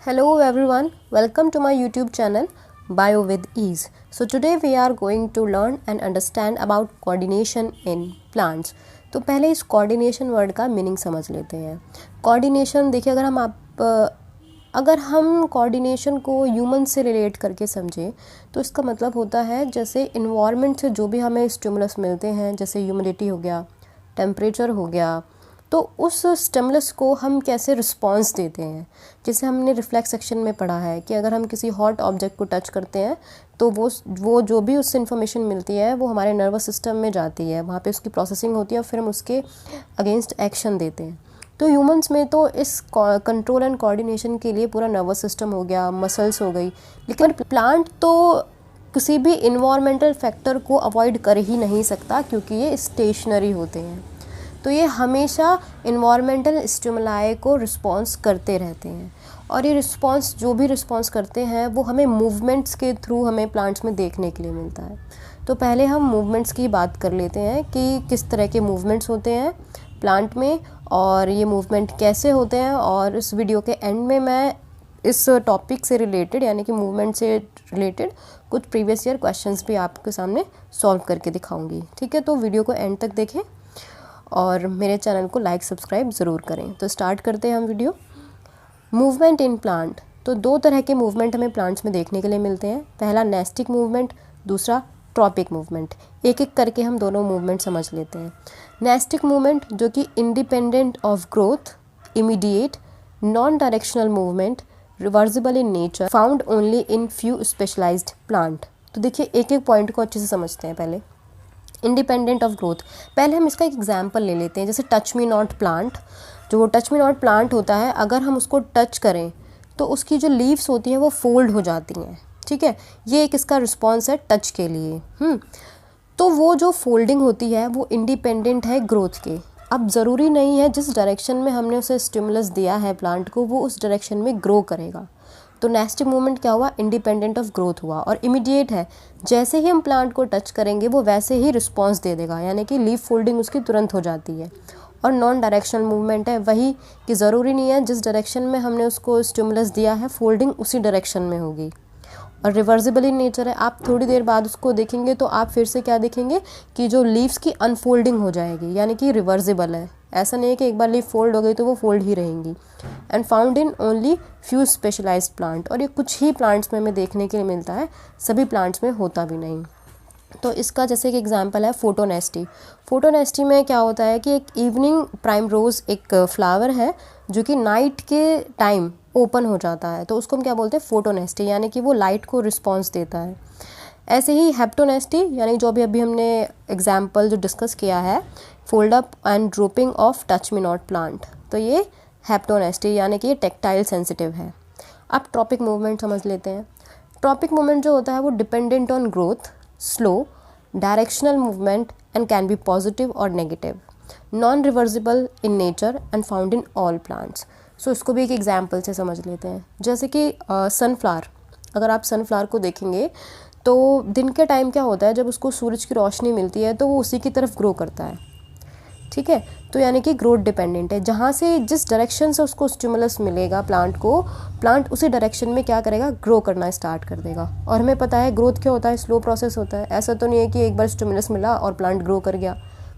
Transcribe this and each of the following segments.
Hello everyone, welcome to my YouTube channel Bio with Ease. So today we are going to learn and understand about coordination in plants. तो पहले इस coordination word का meaning समझ लेते हैं. Coordination देखिए अगर हम coordination को human से relate करके समझें तो इसका मतलब होता है जैसे environment से जो भी हमें stimulus मिलते हैं, जैसे humidity हो गया, temperature हो गया, तो उस स्टिमुलस को हम कैसे रिस्पॉन्स देते हैं. जैसे हमने रिफ्लेक्स सेक्शन में पढ़ा है कि अगर हम किसी हॉट ऑब्जेक्ट को टच करते हैं तो वो जो भी उससे इन्फॉर्मेशन मिलती है वो हमारे नर्वस सिस्टम में जाती है, वहाँ पे उसकी प्रोसेसिंग होती है और फिर हम उसके अगेंस्ट एक्शन देते हैं. तो ह्यूमंस में तो इस कंट्रोल एंड कोऑर्डिनेशन के लिए पूरा नर्वस सिस्टम हो गया, मसल्स हो गई, लेकिन प्लांट तो किसी भी इन्वायरमेंटल फैक्टर को अवॉइड कर ही नहीं सकता क्योंकि ये स्टेशनरी होते हैं. तो ये हमेशा इन्वायरमेंटल स्टिमुलाई को रिस्पॉन्स करते रहते हैं और ये रिस्पॉन्स जो भी रिस्पॉन्स करते हैं वो हमें मूवमेंट्स के थ्रू हमें प्लांट्स में देखने के लिए मिलता है. तो पहले हम मूवमेंट्स की बात कर लेते हैं कि किस तरह के मूवमेंट्स होते हैं प्लांट में और ये मूवमेंट कैसे होते हैं. और इस वीडियो के एंड में मैं इस टॉपिक से रिलेटेड यानी कि मूवमेंट से रिलेटेड कुछ प्रीवियस ईयर क्वेश्चंस भी आपके सामने सॉल्व करके दिखाऊंगी. ठीक है, तो वीडियो को एंड तक देखें और मेरे चैनल को लाइक सब्सक्राइब ज़रूर करें. तो स्टार्ट करते हैं हम वीडियो. Movement in plant. तो दो तरह के मूवमेंट हमें प्लांट्स में देखने के लिए मिलते हैं. पहला नेस्टिक मूवमेंट, दूसरा ट्रॉपिक मूवमेंट. एक एक करके हम दोनों मूवमेंट समझ लेते हैं. नेस्टिक मूवमेंट जो कि independent of growth, immediate, non directional movement, reversible in nature, found only in few specialised plant. तो देखिए एक एक पॉइंट को अच्छे से समझते हैं. पहले इंडिपेंडेंट ऑफ ग्रोथ. पहले हम इसका एक एग्जांपल ले लेते हैं. जैसे टच मी नॉट प्लांट. जो वो टच मी नॉट प्लांट होता है, अगर हम उसको टच करें तो उसकी जो लीव्स होती हैं वो फोल्ड हो जाती हैं. ठीक है, ये एक इसका रिस्पॉन्स है टच के लिए. तो वो जो फोल्डिंग होती है वो इंडिपेंडेंट है ग्रोथ के. अब ज़रूरी नहीं है जिस डायरेक्शन में हमने उसे स्टिमुलस दिया है प्लांट को वो उस डायरेक्शन में ग्रो करेगा. तो नेस्टिक मूवमेंट क्या हुआ, इंडिपेंडेंट ऑफ ग्रोथ हुआ. और इमीडिएट है, जैसे ही हम प्लांट को टच करेंगे वो वैसे ही रिस्पॉन्स दे देगा, यानी कि लीफ फोल्डिंग उसकी तुरंत हो जाती है. और नॉन डायरेक्शनल मूवमेंट है, वही कि ज़रूरी नहीं है जिस डायरेक्शन में हमने उसको स्टिमुलस दिया है फोल्डिंग उसी डायरेक्शन में होगी. और रिवर्सिबल इन नेचर है, आप थोड़ी देर बाद उसको देखेंगे तो आप फिर से क्या देखेंगे कि जो लीव्स की अनफोल्डिंग हो जाएगी, यानी कि रिवर्सिबल है. ऐसा नहीं है कि एक बार लीफ फोल्ड हो गई तो वो फोल्ड ही रहेंगी. And found in only few specialised plant. और ये कुछ ही प्लांट्स में हमें देखने के लिए मिलता है, सभी प्लांट्स में होता भी नहीं. तो इसका जैसे एक एग्जांपल है फोटोनेस्टी. फोटोनेस्टी में क्या होता है कि एक इवनिंग प्राइमरोज एक फ्लावर है जो कि नाइट के टाइम ओपन हो जाता है, तो उसको हम क्या बोलते हैं, फोटोनेस्टी, यानी कि वो लाइट को रिस्पॉन्स देता है. ऐसे ही हेप्टोनेस्टी, यानी जो अभी हमने एग्जाम्पल जो डिस्कस किया है, fold up and dropping of touch me not plant, तो ये हेप्टोनेस्टी यानी कि ये टेक्टाइल सेंसिटिव है. अब ट्रॉपिक मूवमेंट समझ लेते हैं. ट्रॉपिक मूवमेंट जो होता है वो dependent on growth, slow, directional movement and can be positive और negative, non reversible in nature and found in all plants. So इसको भी एक एग्जाम्पल से समझ लेते हैं. जैसे कि सनफ्लावर. अगर आप सनफ्लावर को देखेंगे तो दिन के टाइम क्या होता है, जब उसको सूरज की रोशनी मिलती है तो वो उसी की तरफ ग्रो करता है. ठीक है, तो यानी कि ग्रोथ डिपेंडेंट है. जहाँ से जिस डायरेक्शन से उसको स्टिमुलस मिलेगा प्लांट को, प्लांट उसी डायरेक्शन में क्या करेगा, ग्रो करना स्टार्ट कर देगा. और हमें पता है ग्रोथ क्या होता है, स्लो प्रोसेस होता है. ऐसा तो नहीं है कि एक बार स्टिमुलस मिला और प्लांट ग्रो कर गया.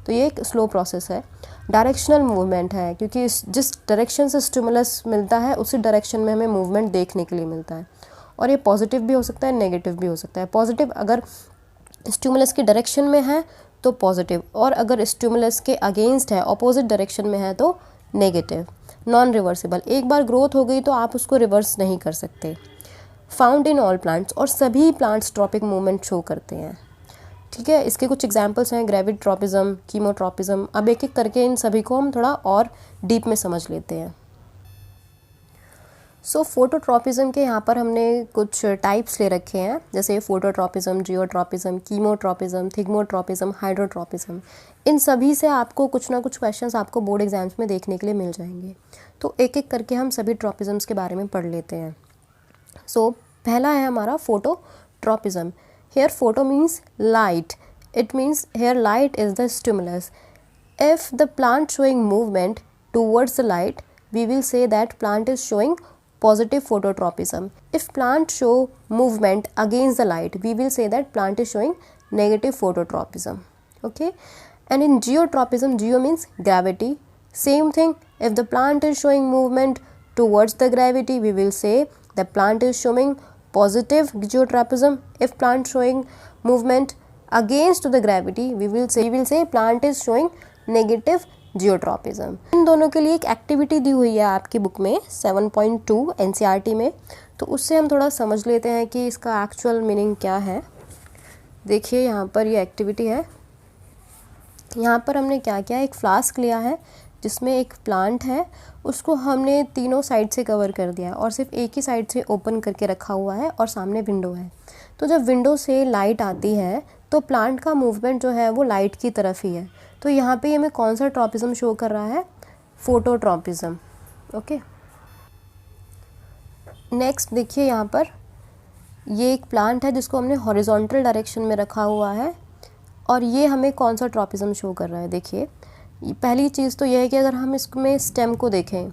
तो ये एक स्लो प्रोसेस है. डायरेक्शनल मूवमेंट है क्योंकि जिस डायरेक्शन से स्टिमुलस मिलता है उसी डायरेक्शन में हमें मूवमेंट देखने के लिए मिलता है. और ये पॉजिटिव भी हो सकता है, नेगेटिव भी हो सकता है. पॉजिटिव अगर स्टिमुलस की डायरेक्शन में है तो पॉजिटिव, और अगर स्टिमुलस के अगेंस्ट है, ऑपोजिट डायरेक्शन में है तो नेगेटिव. नॉन रिवर्सिबल, एक बार ग्रोथ हो गई तो आप उसको रिवर्स नहीं कर सकते. फाउंड इन ऑल प्लांट्स, और सभी प्लांट्स ट्रॉपिक मूवमेंट शो करते हैं. ठीक है, इसके कुछ एग्जांपल्स हैं, ग्रेविट्रोपिज्म, कीमोट्रोपिज्म. अब एक एक करके इन सभी को हम थोड़ा और डीप में समझ लेते हैं. सो फोटोट्रोपिज्म के यहाँ पर हमने कुछ टाइप्स ले रखे हैं, जैसे phototropism, geotropism, chemotropism, thigmotropism, hydrotropism. इन सभी से आपको कुछ ना कुछ क्वेश्चंस आपको बोर्ड एग्जाम्स में देखने के लिए मिल जाएंगे. तो एक एक करके हम सभी ट्रोपिज्म्स के बारे में पढ़ लेते हैं. सो पहला है हमारा phototropism. Here photo means light. It means here light is the stimulus. If the plant showing movement towards the light, we will say that plant is showing positive phototropism. If plant show movement against the light, we will say that plant is showing negative phototropism. Okay, and in geotropism, geo means gravity. Same thing, if the plant is showing movement towards the gravity, we will say the plant is showing positive geotropism. If plant showing movement against the gravity, we will say plant is showing negative geotropism. इन दोनों के लिए एक activity दी हुई है आपकी book में 7.2 NCERT में, तो उससे हम थोड़ा समझ लेते हैं कि इसका एक्चुअल मीनिंग क्या है. देखिए यहाँ पर ये एक्टिविटी है. यहाँ पर हमने क्या किया, एक फ्लास्क लिया है जिसमें एक प्लांट है, उसको हमने तीनों साइड से कवर कर दिया और सिर्फ एक ही साइड से ओपन करके रखा हुआ है और सामने विंडो है. तो जब विंडो से लाइट आती है तो प्लांट का मूवमेंट जो है वो लाइट की तरफ ही है. तो यहाँ पे हमें कौन सा ट्रॉपिज्म शो कर रहा है, फोटोट्रॉपिज्म. ओके, नेक्स्ट देखिए यहाँ पर ये एक प्लांट है जिसको हमने हॉरिजॉन्टल डायरेक्शन में रखा हुआ है और ये हमें कौन सा ट्रॉपिज्म शो कर रहा है. देखिए पहली चीज़ तो यह है कि अगर हम इसमें स्टेम को देखें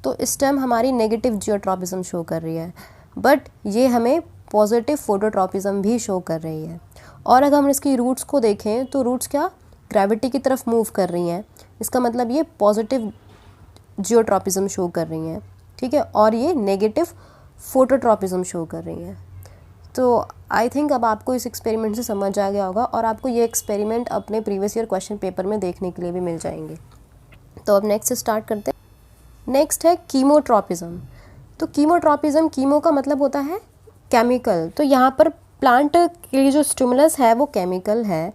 तो स्टेम हमारी नेगेटिव जियोट्रॉपिज्म शो कर रही है, बट ये हमें पॉजिटिव फोटोट्रॉपिज्म भी शो कर रही है. और अगर हम इसकी रूट्स को देखें तो रूट्स क्या ग्रेविटी की तरफ मूव कर रही हैं, इसका मतलब ये पॉजिटिव जियोट्रॉपिज्म शो कर रही हैं. ठीक है, और ये नेगेटिव फोटोट्रॉपिज्म शो कर रही हैं. तो आई थिंक अब आपको इस एक्सपेरिमेंट से समझ आ गया होगा और आपको ये एक्सपेरिमेंट अपने प्रीवियस ईयर क्वेश्चन पेपर में देखने के लिए भी मिल जाएंगे. तो अब नेक्स्ट स्टार्ट करते हैं. नेक्स्ट है कीमोट्रॉपिज्म. तो कीमोट्रॉपिज्म, कीमो का मतलब होता है केमिकल. तो यहाँ पर प्लांट के जो स्टिमुलस है वो केमिकल है.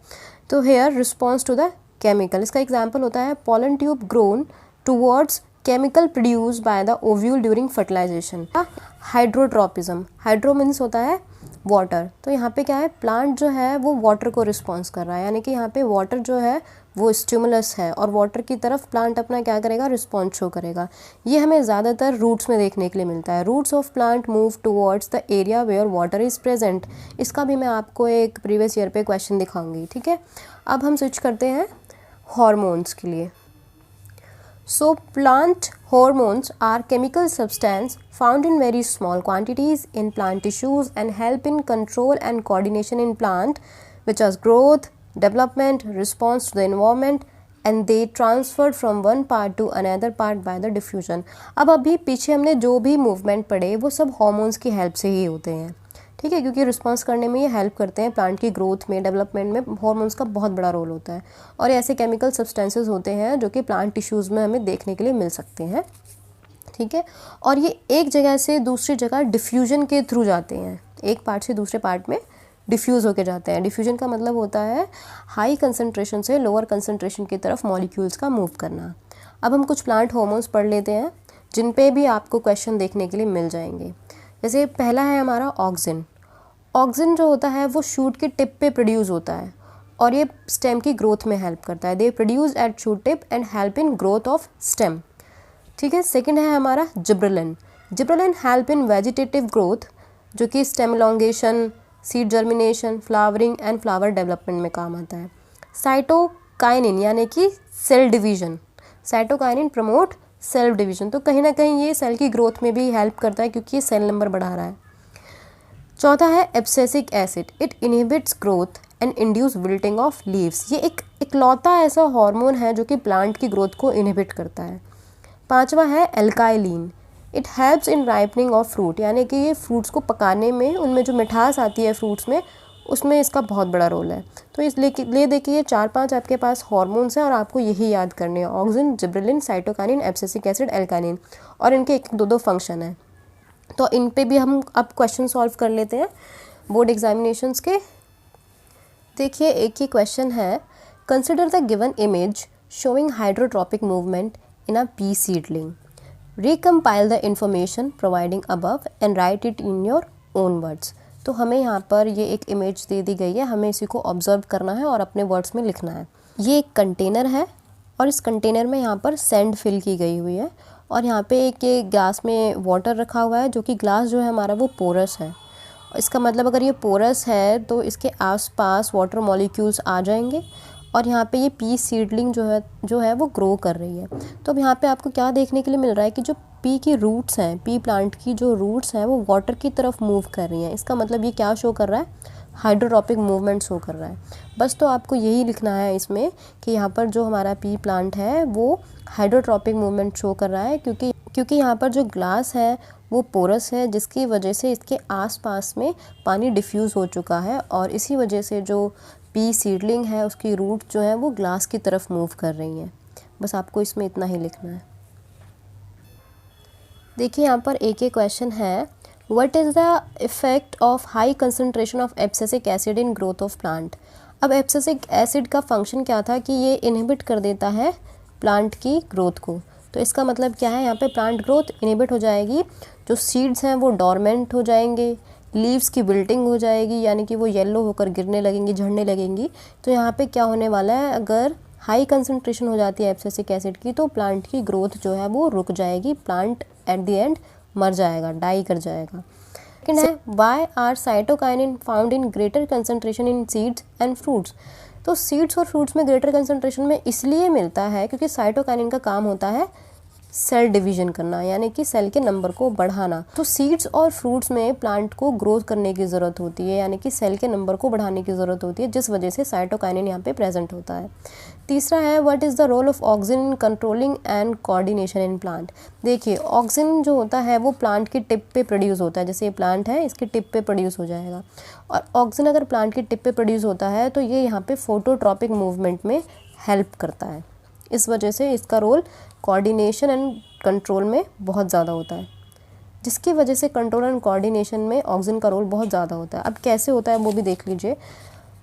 तो here response to the chemical, इसका एग्जाम्पल होता है pollen tube grown towards chemical produce by the ovule during fertilisation. Hydrotropism, hydro means होता है वाटर. तो यहाँ पे क्या है, प्लांट जो है वो वाटर को रिस्पॉन्स कर रहा है, यानी कि यहाँ पे वाटर जो है वो स्टिमुलस है और वाटर की तरफ प्लांट अपना क्या करेगा, रिस्पॉन्स शो करेगा. ये हमें ज़्यादातर रूट्स में देखने के लिए मिलता है. Roots of plant move towards the area where water is present. इसका भी मैं आपको एक प्रीवियस ईयर पे क्वेश्चन दिखाऊंगी. ठीक है, अब हम स्विच करते हैं हॉर्मोन्स के लिए. So plant hormones are chemical substance found in very small quantities in plant tissues and help in control and coordination in plant, which as growth, development, response to the environment, and they transferred from one part to another part by the diffusion. अब अभी पीछे हमने जो भी movement पढ़े वो सब hormones की हेल्प से ही होते हैं. ठीक है, क्योंकि रिस्पॉन्स करने में ये हेल्प करते हैं. प्लांट की ग्रोथ में, डेवलपमेंट में हॉर्मोन्स का बहुत बड़ा रोल होता है और ऐसे केमिकल सब्सटेंसेस होते हैं जो कि प्लांट टिश्यूज़ में हमें देखने के लिए मिल सकते हैं. ठीक है, और ये एक जगह से दूसरी जगह डिफ्यूजन के थ्रू जाते हैं, एक पार्ट से दूसरे पार्ट में डिफ्यूज़ होके जाते हैं. डिफ्यूजन का मतलब होता है हाई कंसनट्रेशन से लोअर कंसनट्रेशन की तरफ मॉलिक्यूल्स का मूव करना. अब हम कुछ प्लांट हॉर्मोन्स पढ़ लेते हैं जिन पे भी आपको क्वेश्चन देखने के लिए मिल जाएंगे. जैसे पहला है हमारा ऑक्सिन. ऑक्सिन जो होता है वो शूट की टिप पे प्रोड्यूस होता है और ये स्टेम की ग्रोथ में हेल्प करता है. They produce at shoot tip and help in growth of stem. ठीक है, सेकंड है हमारा gibberellin. Gibberellin help in vegetative growth, जो कि stem elongation, seed germination, flowering and flower development में काम आता है. साइटोकाइनिन यानी कि cell division. Cytokinin promote cell division, तो कहीं ना कहीं ये सेल की ग्रोथ में भी हेल्प करता है क्योंकि ये सेल नंबर बढ़ा रहा है. चौथा है abscisic acid. It inhibits growth and induce wilting of leaves. ये एक इकलौता ऐसा हार्मोन है जो कि प्लांट की ग्रोथ को इनहिबिट करता है. पांचवा है alkylene. It helps in ripening of fruit, यानी कि ये फ्रूट्स को पकाने में, उनमें जो मिठास आती है फ्रूट्स में, उसमें इसका बहुत बड़ा रोल है. तो इसलिए देखिए ये 4-5 आपके पास हार्मोन्स हैं और आपको यही याद करने हैं, auxin, gibberellin, cytokinin, abscisic acid, alkylene, और इनके 1-2 फंक्शन हैं. तो इन पे भी हम अब क्वेश्चन सॉल्व कर लेते हैं बोर्ड एग्जामिनेशंस के. देखिए एक ही क्वेश्चन है, consider the given image showing hydrotropic movement in a P seedling. Recompile the information providing above and right it in your own words. तो हमें यहाँ पर ये एक इमेज दे दी गई है, हमें इसी को ऑब्जर्व करना है और अपने वर्ड्स में लिखना है. ये एक कंटेनर है और इस कंटेनर में यहाँ पर सैंड फिल की गई हुई है और यहाँ पे एक ये ग्लास में वाटर रखा हुआ है, जो कि ग्लास जो है हमारा वो पोरस है. इसका मतलब अगर ये पोरस है तो इसके आसपास वाटर मॉलिक्यूल्स आ जाएंगे और यहाँ पे ये पी सीडलिंग जो है वो ग्रो कर रही है। तो अब यहाँ पे आपको क्या देखने के लिए मिल रहा है कि जो पी की रूट्स हैं, पी प्लांट की जो रूट्स हैं वो वाटर की तरफ मूव कर रही हैं। इसका मतलब ये क्या शो कर रहा है, हाइड्रोट्रॉपिक मूवमेंट शो कर रहा है। बस तो आपको यही लिखना है इसमें कि यहाँ पर जो हमारा पी प्लांट है वो हाइड्रोट्रॉपिक मूवमेंट शो कर रहा है, क्योंकि यहाँ पर जो ग्लास है वो पोरस है, जिसकी वजह से इसके आसपास में पानी डिफ्यूज़ हो चुका है और इसी वजह से जो पी सीडलिंग है उसकी रूट जो है वो ग्लास की तरफ मूव कर रही हैं। बस आपको इसमें इतना ही लिखना है। देखिए यहाँ पर एक क्वेश्चन है, what is the effect of high concentration of abscisic acid in growth of plant. अब एब्सिसिक एसिड का फंक्शन क्या था कि ये इनहिबिट कर देता है प्लांट की ग्रोथ को। तो इसका मतलब क्या है, यहाँ पे प्लांट ग्रोथ इनहिबिट हो जाएगी, जो सीड्स हैं वो डोरमेंट हो जाएंगे, लीव्स की विल्टिंग हो जाएगी, यानी कि वो येलो होकर गिरने लगेंगी, झड़ने लगेंगी। तो यहाँ पे क्या होने वाला है, अगर हाई कंसनट्रेशन हो जाती है एब्सिसिक एसिड की तो प्लांट की ग्रोथ जो है वो रुक जाएगी, प्लांट एट द एंड मर जाएगा, डाई कर जाएगा। सेकंड है, why are cytokinin found in greater concentration in seeds and fruits. तो सीड्स और फ्रूट्स में ग्रेटर कंसनट्रेशन में इसलिए मिलता है क्योंकि साइटोकाइनिन का काम होता है सेल डिवीजन करना, यानी कि सेल के नंबर को बढ़ाना। तो सीड्स और फ्रूट्स में प्लांट को ग्रोथ करने की ज़रूरत होती है, यानी कि सेल के नंबर को बढ़ाने की ज़रूरत होती है, जिस वजह से साइटोकाइनिन यहाँ पे प्रेजेंट होता है। तीसरा है, what is the role of auxin in controlling and coordination in plant. देखिए ऑक्सिन जो होता है वो प्लांट की टिप पे प्रोड्यूस होता है, जैसे ये प्लांट है इसकी टिप पे प्रोड्यूस हो जाएगा, और ऑक्सिन अगर प्लांट की टिप पे प्रोड्यूस होता है तो ये यहाँ पे फोटोट्रॉपिक मूवमेंट में हेल्प करता है। इस वजह से इसका रोल कोऑर्डिनेशन एंड कंट्रोल में बहुत ज़्यादा होता है, जिसकी वजह से कंट्रोल एंड कोऑर्डिनेशन में ऑक्सिन का रोल बहुत ज़्यादा होता है। अब कैसे होता है वो भी देख लीजिए।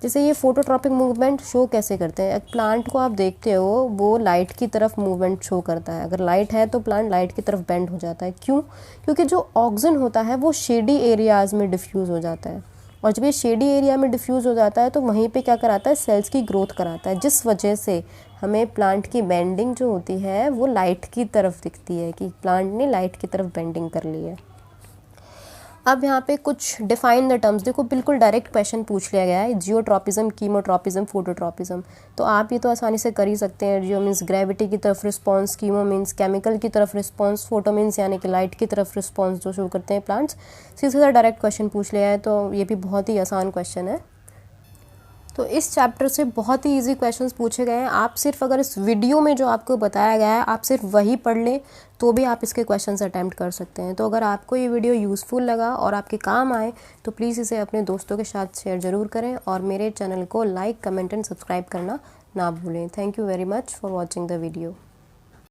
जैसे ये फोटोट्रॉपिक मूवमेंट शो कैसे करते हैं, प्लांट को आप देखते हो वो लाइट की तरफ मूवमेंट शो करता है, अगर लाइट है तो प्लांट लाइट की तरफ बेंड हो जाता है। क्यों? क्योंकि जो ऑक्सिन होता है वो शेडी एरियाज़ में डिफ्यूज़ हो जाता है, और जब ये शेडी एरिया में डिफ्यूज़ हो जाता है तो वहीं पे क्या कराता है, सेल्स की ग्रोथ कराता है, जिस वजह से हमें प्लांट की बेंडिंग जो होती है वो लाइट की तरफ दिखती है कि प्लांट ने लाइट की तरफ बेंडिंग कर ली है। अब यहाँ पे कुछ डिफाइन द टर्म्स, देखो बिल्कुल डायरेक्ट क्वेश्चन पूछ लिया गया है, जियोट्रॉपिज्म, कीमोट्रॉपिज्म, फोटोट्रॉपिज्म। तो आप ये तो आसानी से कर ही सकते हैं। जियो मीन्स ग्रेविटी की तरफ रिस्पॉन्स, कीमो मीन्स केमिकल की तरफ रिस्पॉन्स, फोटो मीन्स यानी कि लाइट की तरफ रिस्पॉन्स जो शो करते हैं प्लांट्स। सीधा सीधा डायरेक्ट क्वेश्चन पूछ लिया है, तो ये भी बहुत ही आसान क्वेश्चन है। तो इस चैप्टर से बहुत ही इजी क्वेश्चंस पूछे गए हैं। आप सिर्फ अगर इस वीडियो में जो आपको बताया गया है आप सिर्फ वही पढ़ लें तो भी आप इसके क्वेश्चंस अटैम्प्ट कर सकते हैं। तो अगर आपको ये वीडियो यूज़फुल लगा और आपके काम आए तो प्लीज़ इसे अपने दोस्तों के साथ शेयर ज़रूर करें, और मेरे चैनल को लाइक, कमेंट एंड सब्सक्राइब करना ना भूलें। Thank you very much for watching the video.